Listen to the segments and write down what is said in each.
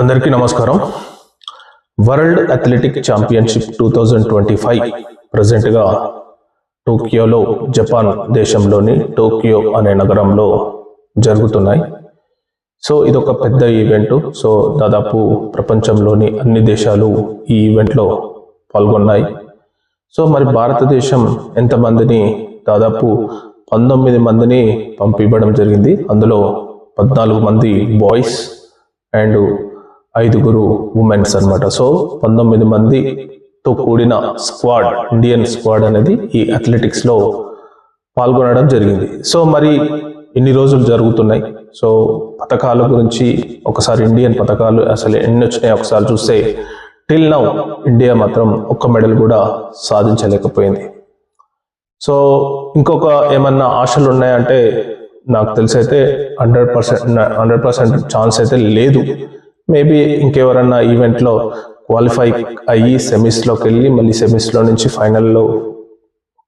అందరికీ నమస్కారం. World athletic championship 2025 ప్రజెంట్గా టోక్యోలో, జపాన్ దేశంలోని టోక్యో అనే నగరంలో జరుగుతున్నాయి. సో ఇదొక పెద్ద ఈవెంట్. సో దాదాపు ప్రపంచంలోని అన్ని దేశాలు ఈ ఈవెంట్లో పాల్గొన్నాయి. సో మరి భారతదేశం ఎంతమందిని, దాదాపు 19 మందిని పంపివ్వడం జరిగింది. అందులో 14 మంది బాయ్స్ అండ్ 5 ఉమెన్స్ అన్నమాట. సో 19 మందితో కూడిన స్క్వాడ్, ఇండియన్ స్క్వాడ్ అనేది ఈ అథ్లెటిక్స్లో పాల్గొనడం జరిగింది. సో మరి ఇన్ని రోజులు జరుగుతున్నాయి. సో పథకాల గురించి ఒకసారి, ఇండియన్ పథకాలు అసలు ఎన్ని వచ్చినాయి ఒకసారి చూస్తే, టిల్ నౌ ఇండియా మాత్రం ఒక్క మెడల్ కూడా సాధించలేకపోయింది. సో ఇంకొక ఏమన్నా ఆశలు ఉన్నాయంటే నాకు తెలిసి అయితే 100% ఛాన్స్ అయితే లేదు. మేబీ ఇంకెవరన్నా ఈవెంట్లో క్వాలిఫై అయ్యి సెమీస్లోకి వెళ్ళి, మళ్ళీ సెమీస్లో నుంచి ఫైనల్లోకి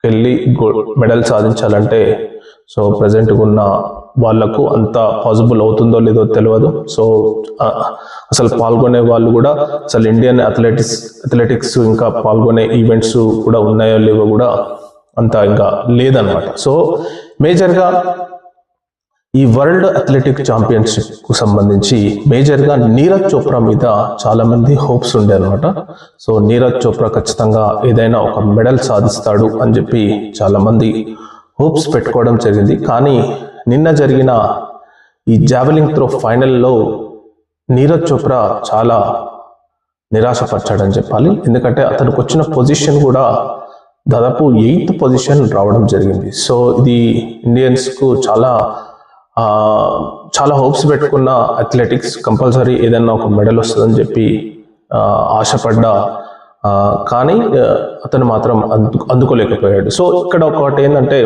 వెళ్ళి మెడల్ సాధించాలంటే సో ప్రజెంట్గా ఉన్న వాళ్లకు అంత పాసిబుల్ అవుతుందో లేదో తెలియదు. సో అసలు పాల్గొనే వాళ్ళు కూడా, అసలు ఇండియన్ అథ్లెటిక్స్ ఇంకా పాల్గొనే ఈవెంట్స్ కూడా ఉన్నాయో లేవో కూడా అంత ఇంకా లేదనమాట. సో మేజర్గా ఈ వరల్డ్ అథ్లెటిక్ ఛాంపియన్షిప్ కు సంబంధించి మేజర్గా నీరజ్ చోప్రా మీద చాలా మంది హోప్స్ ఉండే అనమాట. సో నీరజ్ చోప్రా ఖచ్చితంగా ఏదైనా ఒక మెడల్ సాధిస్తాడు అని చెప్పి చాలా మంది హోప్స్ పెట్టుకోవడం జరిగింది. కానీ నిన్న జరిగిన ఈ జావెలింగ్ త్రో ఫైనల్లో నీరజ్ చోప్రా చాలా నిరాశపరిచాడని చెప్పాలి. ఎందుకంటే అతనికి వచ్చిన పొజిషన్ కూడా దాదాపు 8th పొజిషన్ రావడం జరిగింది. సో ఇది ఇండియన్స్కు చాలా హోప్స్ పెట్టుకున్న అథ్లెటిక్స్, కంపల్సరీ ఏదైనా ఒక మెడల్ వస్తుందని చెప్పి ఆశపడ్డా, కానీ అతను మాత్రం అందుకోలేకపోయాడు. సో ఇక్కడ ఒకటి ఏంటంటే,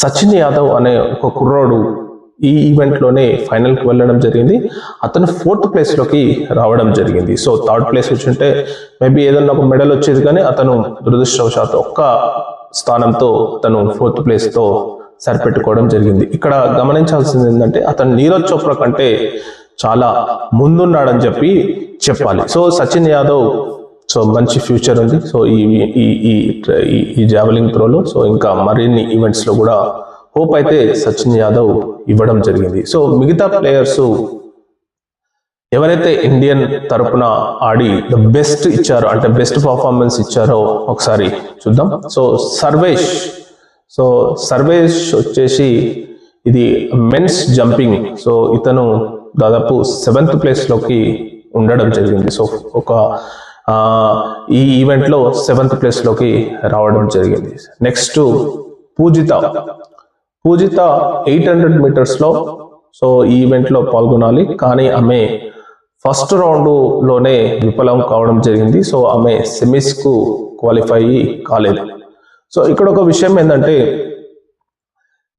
సచిన్ యాదవ్ అనే ఒక కుర్రోడు ఈ ఈవెంట్లోనే ఫైనల్కి వెళ్ళడం జరిగింది. అతను 4th ప్లేస్లోకి రావడం జరిగింది. సో 3rd ప్లేస్ వచ్చి మేబీ ఏదన్నా ఒక మెడల్ వచ్చేది, కానీ అతను దురదృష్టవశాత్తు ఒక్క స్థానంతో అతను 4th ప్లేస్తో సరిపెట్టుకోవడం జరిగింది. ఇక్కడ గమనించాల్సింది ఏంటంటే, అతను నీరజ్ చోప్రా కంటే చాలా ముందున్నాడని చెప్పాలి. సో సచిన్ యాదవ్ సో మంచి ఫ్యూచర్ ఉంది. సో ఈ జావెలింగ్ త్రోలో సో ఇంకా మరిన్ని ఈవెంట్స్లో కూడా హోప్ అయితే సచిన్ యాదవ్ ఇవ్వడం జరిగింది. సో మిగతా ప్లేయర్స్ ఎవరైతే ఇండియన్ తరపున ఆడి ద బెస్ట్ ఇచ్చారో, అంటే బెస్ట్ పర్ఫార్మెన్స్ ఇచ్చారో ఒకసారి చూద్దాం. సో సర్వేష్ వచ్చేసి ఇది మెన్స్ జంపింగ్. సో ఇతను దాదాపు 7th ప్లేస్లోకి ఉండడం జరిగింది. సో ఈ ఈవెంట్లో 7th ప్లేస్లోకి రావడం జరిగింది. నెక్స్ట్ పూజిత 800 మీటర్స్లో సో ఈ ఈవెంట్లో పాల్గొనాలి, కానీ ఆమె ఫస్ట్ రౌండ్లోనే విఫలం కావడం జరిగింది. సో ఆమె సెమీస్కు క్వాలిఫై కాలేదు. సో ఇక్కడ ఒక విషయం ఏంటంటే,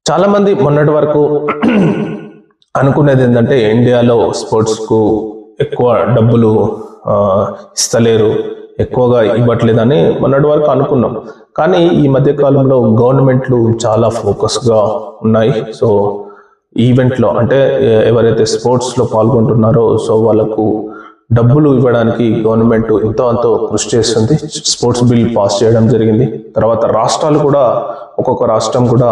చాలా మంది మొన్నటి వరకు అనుకునేది ఏంటంటే, ఇండియాలో స్పోర్ట్స్కు ఎక్కువ డబ్బులు ఇస్తలేరు, ఎక్కువగా ఇవ్వట్లేదని మొన్నటి వరకు అనుకున్నాం. కానీ ఈ మధ్య కాలంలో గవర్నమెంట్లు చాలా ఫోకస్గా ఉన్నాయి. సో ఈవెంట్లో అంటే ఎవరైతే స్పోర్ట్స్లో పాల్గొంటున్నారో సో వాళ్ళకు డబ్బులు ఇవ్వడానికి గవర్నమెంట్ ఎంతో అంతో కృషి చేస్తుంది. స్పోర్ట్స్ బిల్ పాస్ చేయడం జరిగింది. తర్వాత రాష్ట్రాలు కూడా, ఒక్కొక్క రాష్ట్రం కూడా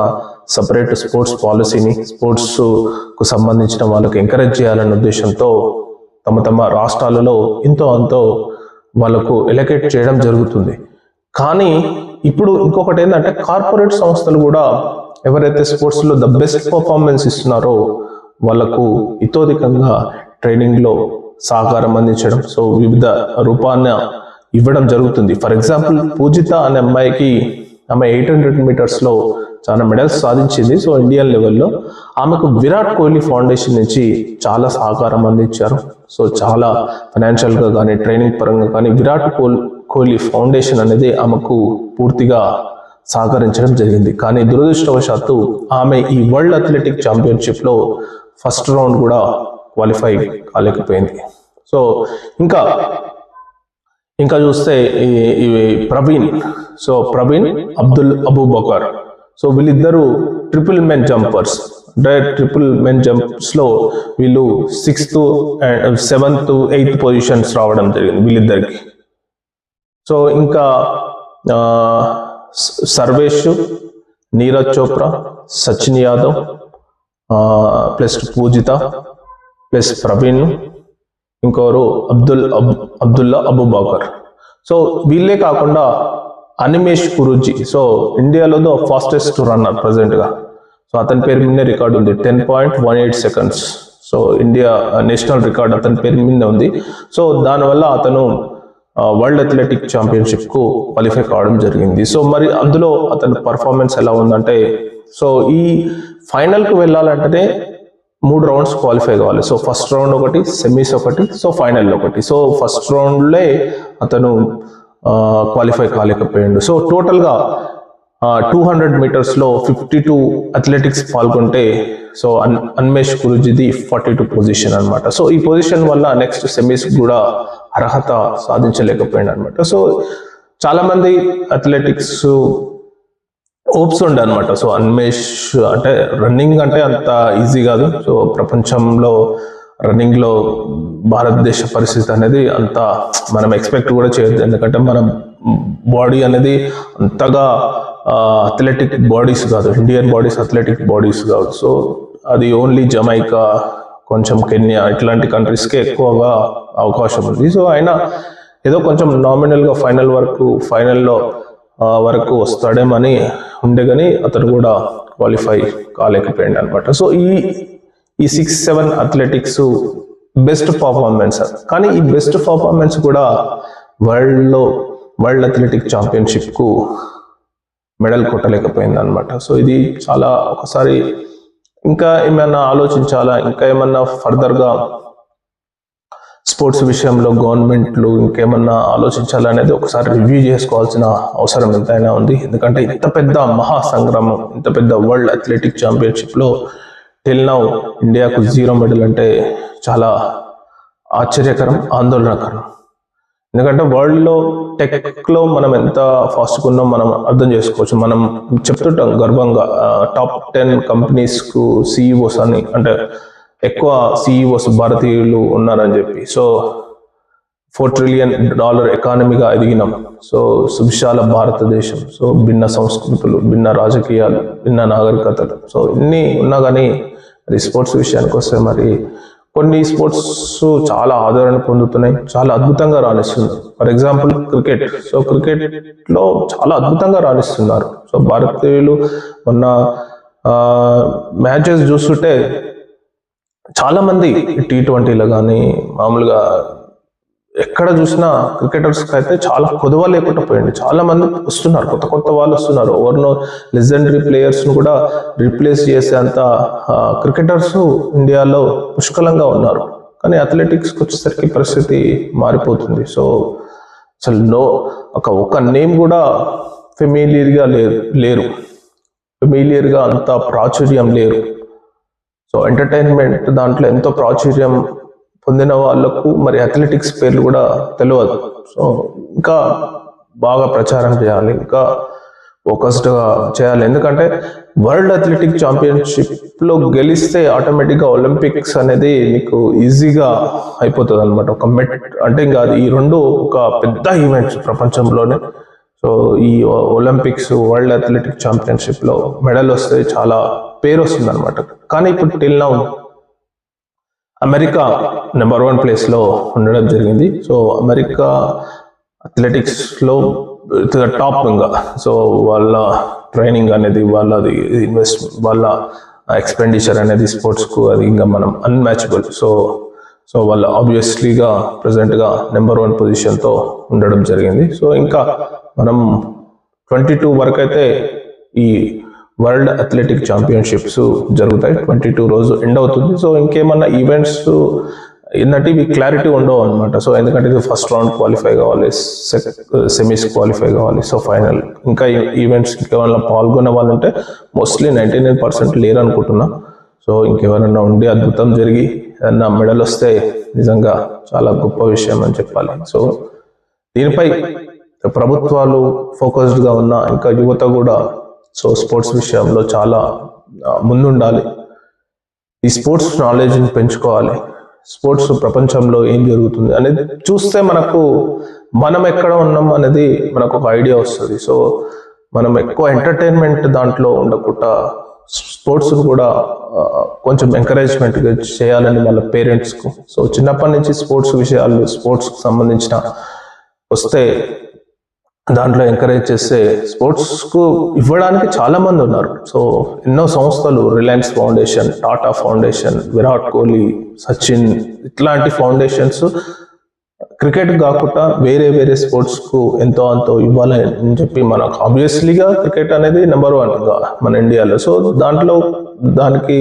సపరేట్ స్పోర్ట్స్ పాలసీని, స్పోర్ట్స్కు సంబంధించిన వాళ్ళకి ఎంకరేజ్ చేయాలనే ఉద్దేశంతో తమ రాష్ట్రాలలో ఎంతో అంతో వాళ్ళకు ఎలకేట్ చేయడం జరుగుతుంది. కానీ ఇప్పుడు ఇంకొకటి ఏంటంటే, కార్పొరేట్ సంస్థలు కూడా ఎవరైతే స్పోర్ట్స్లో ద బెస్ట్ పర్ఫార్మెన్స్ ఇస్తున్నారో వాళ్ళకు ఇతోధికంగా ట్రైనింగ్లో సహకారం అందించడం, సో వివిధ రూపాన ఇవ్వడం జరుగుతుంది. ఫర్ ఎగ్జాంపుల్ పూజిత అనే అమ్మాయికి, ఆమె 800 మీటర్స్లో చాలా మెడల్స్ సాధించింది. సో ఇండియన్ లెవెల్లో ఆమెకు విరాట్ కోహ్లీ ఫౌండేషన్ నుంచి చాలా సహకారం అందించారు. సో చాలా ఫైనాన్షియల్గా కానీ, ట్రైనింగ్ పరంగా కానీ విరాట్ కోహ్లీ ఫౌండేషన్ అనేది ఆమెకు పూర్తిగా సహకరించడం జరిగింది. కానీ దురదృష్టవశాత్తు ఆమె ఈ వరల్డ్ అథ్లెటిక్ ఛాంపియన్షిప్లో ఫస్ట్ రౌండ్ కూడా క్వాలిఫై కాలేకపోయింది. సో ఇంకా చూస్తే ప్రవీణ్ అబ్దుల్ అబూబకర్, సో వీళ్ళిద్దరూ ట్రిపుల్ మెన్ జంపర్స్, అంటే ట్రిపుల్ మెన్ జంప్స్లో వీళ్ళు 6th and 7th 8th positions రావడం జరిగింది వీళ్ళిద్దరికి. సో ఇంకా సర్వేష్, నీరజ్ చోప్రా, సచిన్ యాదవ్ ప్లస్ పూజిత ప్లస్ ప్రవీణ్, ఇంకొకరు అబ్దుల్లా అబూబకర్. సో వీళ్ళే కాకుండా అనిమేష్ కురుజీ, సో ఇండియాలో ఫాస్టెస్ట్ రన్నర్ ప్రజెంట్గా. సో అతని పేరు మీదే రికార్డు ఉంది 10.18 seconds. So India national record అతని పేరు మీద ఉంది. సో దానివల్ల అతను వరల్డ్ అథ్లెటిక్ ఛాంపియన్షిప్కు క్వాలిఫై కావడం జరిగింది. సో మరి అందులో అతని పర్ఫార్మెన్స్ ఎలా ఉందంటే, సో ఈ ఫైనల్కి వెళ్ళాలంటేనే 3 rounds క్వాలిఫై కావాలి. సో ఫస్ట్ రౌండ్ ఒకటి, సెమీస్ ఒకటి, సో ఫైనల్ ఒకటి. సో ఫస్ట్ రౌండ్లే అతను క్వాలిఫై కాలేకపోయాడు. సో టోటల్గా 200 మీటర్స్లో 52 అథ్లెటిక్స్ పాల్గొంటే సో అన్మేష్ కురుజీది 42 పొజిషన్ అనమాట. సో ఈ పొజిషన్ వల్ల నెక్స్ట్ సెమీస్ కూడా అర్హత సాధించలేకపోయాడు అనమాట. సో చాలా మంది అథ్లెటిక్స్ హోప్స్ ఉండే అనమాట. సో అన్మేష్ అంటే రన్నింగ్ అంటే అంత ఈజీ కాదు. సో ప్రపంచంలో రన్నింగ్లో భారతదేశ పరిస్థితి అనేది అంత మనం ఎక్స్పెక్ట్ కూడా చేయొద్దు. ఎందుకంటే మన బాడీ అనేది అంతగా అథ్లెటిక్ బాడీస్ కాదు, ఇండియన్ బాడీస్ అథ్లెటిక్ బాడీస్ కాదు. సో అది ఓన్లీ జమైకా, కొంచెం కెన్యా ఇట్లాంటి కంట్రీస్కే ఎక్కువగా అవకాశం ఉంది. సో ఆయన ఏదో కొంచెం నామినల్గా ఫైనల్లో వరకు వస్తాడేమని ఉండే కానీ అతను కూడా క్వాలిఫై కాలేకపోయాడు అనమాట. సో ఈ 6-7 అథ్లెటిక్స్ బెస్ట్ పర్ఫార్మెన్స్. కానీ ఈ బెస్ట్ పర్ఫార్మెన్స్ కూడా వరల్డ్ అథ్లెటిక్ ఛాంపియన్షిప్కు మెడల్ కొట్టలేకపోయింది అనమాట. సో ఇది చాలా ఒకసారి ఇంకా ఏమైనా ఆలోచించాలా, ఇంకా ఏమన్నా ఫర్దర్గా స్పోర్ట్స్ విషయంలో గవర్నమెంట్లు ఇంకేమన్నా ఆలోచించాలా అనేది ఒకసారి రివ్యూ చేసుకోవాల్సిన అవసరం ఎంతైనా ఉంది. ఎందుకంటే ఇంత పెద్ద మహాసంగ్రామం, ఇంత పెద్ద వరల్డ్ అథ్లెటిక్ ఛాంపియన్షిప్లో టిల్ నౌ ఇండియాకు 0 మెడల్ అంటే చాలా ఆశ్చర్యకరం, ఆందోళనకరం. ఎందుకంటే వరల్డ్లో టెక్లో మనం ఎంత ఫాస్ట్గా ఉన్నాం మనం అర్థం చేసుకోవచ్చు. మనం చెప్తుంటాం గర్వంగా టాప్ 10 కంపెనీస్కు సిఇఓస్ అని, అంటే ఎక్కువ సిఇఓస్ భారతీయులు ఉన్నారని చెప్పి. So $4 trillion ఎకానమీగా ఎదిగినాం. సో సువిశాల భారతదేశం, సో భిన్న సంస్కృతులు, భిన్న రాజకీయాలు, భిన్న నాగరికతలు, సో ఇన్ని ఉన్నా కానీ మరి స్పోర్ట్స్ విషయానికి వస్తే మరి కొన్ని స్పోర్ట్స్ చాలా ఆదరణ పొందుతున్నాయి, చాలా అద్భుతంగా రాణిస్తున్నారు. For example cricket. సో క్రికెట్లో చాలా అద్భుతంగా రాణిస్తున్నారు. సో భారతీయులు మొన్న మ్యాచెస్ చూస్తుంటే చాలా మంది T20లో కానీ మామూలుగా ఎక్కడ చూసినా క్రికెటర్స్కి అయితే చాలా కొదవ లేకుండా పోయింది. చాలా మంది వస్తున్నారు, కొత్త వాళ్ళు వస్తున్నారు. ఓవర్నో లెజెండరీ ప్లేయర్స్ను కూడా రీప్లేస్ చేసేంత క్రికెటర్స్ ఇండియాలో పుష్కలంగా ఉన్నారు. కానీ అథ్లెటిక్స్కి వచ్చేసరికి పరిస్థితి మారిపోతుంది. సో అసలు ఒక నేమ్ కూడా ఫెమిలియర్గా అంత ప్రాచుర్యం లేరు. సో ఎంటర్టైన్మెంట్ దాంట్లో ఎంతో ప్రాచుర్యం పొందిన వాళ్ళకు మరి అథ్లెటిక్స్ పేర్లు కూడా తెలియదు. సో ఇంకా బాగా ప్రచారం చేయాలి, ఇంకా ఫోకస్డ్గా చేయాలి. ఎందుకంటే వరల్డ్ అథ్లెటిక్ ఛాంపియన్షిప్లో గెలిస్తే ఆటోమేటిక్గా ఒలింపిక్స్ అనేది మీకు ఈజీగా అయిపోతుంది అనమాట. ఒక అంటే ఇంకా ఈ 2 ఒక పెద్ద ఈవెంట్స్ ప్రపంచంలోనే. సో ఈ ఒలింపిక్స్ వరల్డ్ అథ్లెటిక్ ఛాంపియన్షిప్లో మెడల్ వస్తే చాలా పేరు వస్తుంది అనమాట. కానీ ఇప్పుడు టిల్ నౌ అమెరికా నెంబర్ 1 ప్లేస్లో ఉండడం జరిగింది. సో అమెరికా అథ్లెటిక్స్లో టాప్ ఇంకా. సో వాళ్ళ ట్రైనింగ్ అనేది, వాళ్ళది వాళ్ళ ఎక్స్పెండిచర్ అనేది స్పోర్ట్స్కు అది ఇంకా మనం అన్మ్యాచబుల్. సో వాళ్ళు ఆబ్వియస్లీగా ప్రజెంట్గా నెంబర్ 1 పొజిషన్తో ఉండడం జరిగింది. సో ఇంకా మనం 22 వరకు అయితే ఈ వరల్డ్ అథ్లెటిక్ ఛాంపియన్షిప్స్ జరుగుతాయి. 22 రోజు ఎండ్ అవుతుంది. సో ఇంకేమన్నా ఈవెంట్స్ ఏంటంటే ఇవి క్లారిటీ ఉండవు అనమాట. సో ఎందుకంటే ఇది ఫస్ట్ రౌండ్ క్వాలిఫై కావాలి, సెమీస్ క్వాలిఫై కావాలి, సో ఫైనల్. ఇంకా ఈవెంట్స్ ఇంకేమన్నా పాల్గొనే వాళ్ళు ఉంటే మోస్ట్లీ 99% లేరు అనుకుంటున్నా. సో ఇంకెవరన్నా ఉండి అద్భుతం జరిగి ఏదన్నా మెడల్ వస్తే నిజంగా చాలా గొప్ప విషయం అని చెప్పాలి. సో దీనిపై ప్రభుత్వాలు ఫోకస్డ్గా ఉన్న ఇంకా యువత కూడా సో స్పోర్ట్స్ విషయంలో చాలా ముందుండాలి. ఈ స్పోర్ట్స్ నాలెడ్జ్ని పెంచుకోవాలి. స్పోర్ట్స్ ప్రపంచంలో ఏం జరుగుతుంది అనేది చూస్తే మనం ఎక్కడ ఉన్నాం అనేది మనకు ఒక ఐడియా వస్తుంది. సో మనం ఎక్కువ ఎంటర్టైన్మెంట్ దాంట్లో ఉండకుండా స్పోర్ట్స్ కూడా కొంచెం ఎంకరేజ్మెంట్ చేయాలని వాళ్ళ పేరెంట్స్కు. సో చిన్నప్పటి నుంచి స్పోర్ట్స్ విషయాలు, స్పోర్ట్స్కి సంబంధించిన వస్తే దాంట్లో ఎంకరేజ్ చేస్తే స్పోర్ట్స్కు ఇవ్వడానికి చాలా మంది ఉన్నారు. సో ఎన్నో సంస్థలు, Reliance foundation, Tata foundation, Virat Kohli, Sachin, ఇట్లాంటి ఫౌండేషన్స్ క్రికెట్ కాకుండా వేరే స్పోర్ట్స్కు ఎంతో అంతో ఇవ్వాలని చెప్పి మనకు ఆబ్వియస్లీగా క్రికెట్ అనేది నెంబర్ 1 మన ఇండియాలో. సో దానికి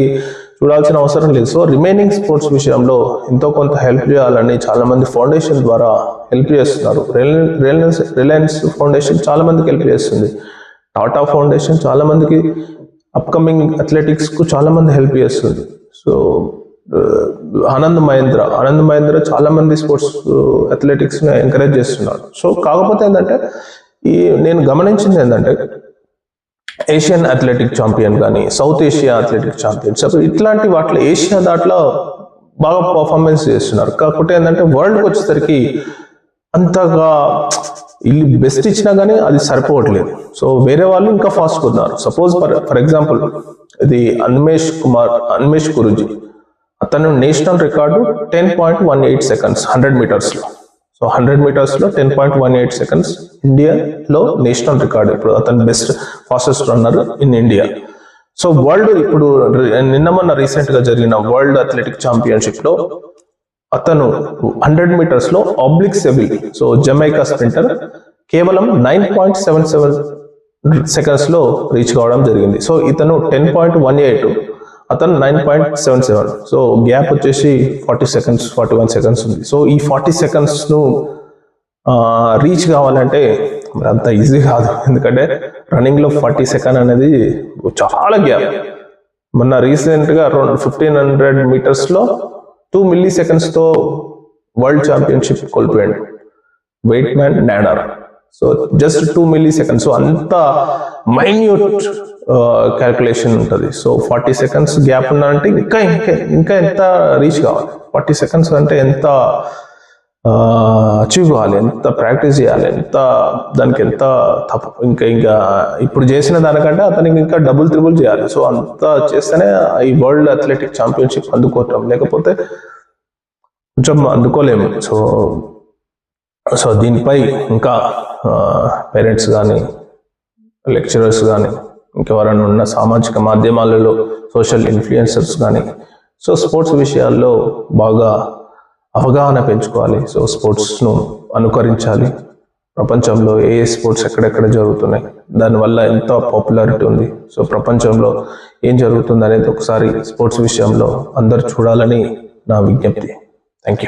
చూడాల్సిన అవసరం లేదు. సో రిమైనింగ్ స్పోర్ట్స్ విషయంలో ఎంతో కొంత హెల్ప్ చేయాలని చాలా మంది ఫౌండేషన్ ద్వారా హెల్ప్ చేస్తున్నారు. రిలయన్స్ ఫౌండేషన్ చాలా మందికి హెల్ప్ చేస్తుంది. టాటా ఫౌండేషన్ చాలా మందికి అప్కమింగ్ అథ్లెటిక్స్కు చాలా మంది హెల్ప్ చేస్తుంది. సో ఆనంద్ మహేంద్ర చాలా మంది స్పోర్ట్స్ అథ్లెటిక్స్ ని ఎంకరేజ్ చేస్తున్నారు. సో కాకపోతే ఏంటంటే నేను గమనించింది ఏంటంటే ఏషియన్ అథ్లెటిక్ ఛాంపియన్ కానీ, సౌత్ ఏషియా అథ్లెటిక్ ఛాంపియన్షిప్ ఇట్లాంటి వాటిలో ఏషియా దాంట్లో బాగా పర్ఫార్మెన్స్ చేస్తున్నారు. కాకపోతే ఏంటంటే వరల్డ్కి వచ్చేసరికి అంతగా వీళ్ళు బెస్ట్ ఇచ్చినా కానీ అది సరిపోవట్లేదు. సో వేరే వాళ్ళు ఇంకా ఫాస్ట్ ఉన్నారు. సపోజ్ ఫర్ ఎగ్జాంపుల్ ఇది అన్మేష్ గురూజీ, అతను నేషనల్ రికార్డు 10.18 సెకండ్స్ 100 మీటర్స్లో. సో 100 మీటర్స్లో 10.18 సెకండ్స్ ఇండియాలో నేషనల్ రికార్డు. ఇప్పుడు అతను fastest runner in India. So world ఇప్పుడు మొన్న రీసెంట్గా జరిగిన వరల్డ్ అథ్లెటిక్ ఛాంపియన్షిప్లో అతను 100 మీటర్స్లో Oblique Seville, so Jamaica sprinter, కేవలం 9.77 సెకండ్స్లో రీచ్ కావడం జరిగింది. సో ఇతను 10.18, అతను 9.77. సో గ్యాప్ వచ్చేసి 41 సెకండ్స్ ఉంది. సో ఈ 40 సెకండ్స్ను రీచ్ కావాలంటే మరి అంత ఈజీ కాదు. ఎందుకంటే రన్నింగ్లో 40 సెకండ్ అనేది చాలా గ్యాప్. మొన్న రీసెంట్గా 1500 మీటర్స్లో 2 మిల్లీ సెకండ్స్తో వరల్డ్ ఛాంపియన్షిప్ కోల్పోయాడు వెయిట్ మ్యాన్ నాడార్. So just 2 milliseconds. So అంత మైన్యూట్ క్యాల్కులేషన్ ఉంటుంది. సో 40 సెకండ్స్ గ్యాప్ ఉన్నారంటే ఇంకా ఎంత రీచ్ కావాలి. 40 సెకండ్స్ అంటే ఎంత అచీవ్ కావాలి, ఎంత ప్రాక్టీస్ చేయాలి, దానికి ఎంత ఇంకా ఇప్పుడు చేసిన దానికంటే అతనికి ఇంకా డబుల్ త్రిబుల్ చేయాలి. సో అంత చేస్తేనే ఈ వరల్డ్ అథ్లెటిక్ ఛాంపియన్షిప్ అందుకోవటం, లేకపోతే కొంచెం అందుకోలేము. సో దీనిపై ఇంకా పేరెంట్స్ కానీ, లెక్చరర్స్ కానీ, ఇంకెవరైనా ఉన్న సామాజిక మాధ్యమాలలో సోషల్ ఇన్ఫ్లుయెన్సర్స్ కానీ సో స్పోర్ట్స్ విషయాల్లో బాగా అవగాహన పెంచుకోవాలి. సో స్పోర్ట్స్ను అనుకరించాలి. ప్రపంచంలో ఏ స్పోర్ట్స్ ఎక్కడెక్కడ జరుగుతున్నాయి, దానివల్ల ఎంత పాపులారిటీ ఉంది, సో ప్రపంచంలో ఏం జరుగుతుంది అనేది ఒకసారి స్పోర్ట్స్ విషయంలో అందరు చూడాలని నా విజ్ఞప్తి. Thank you.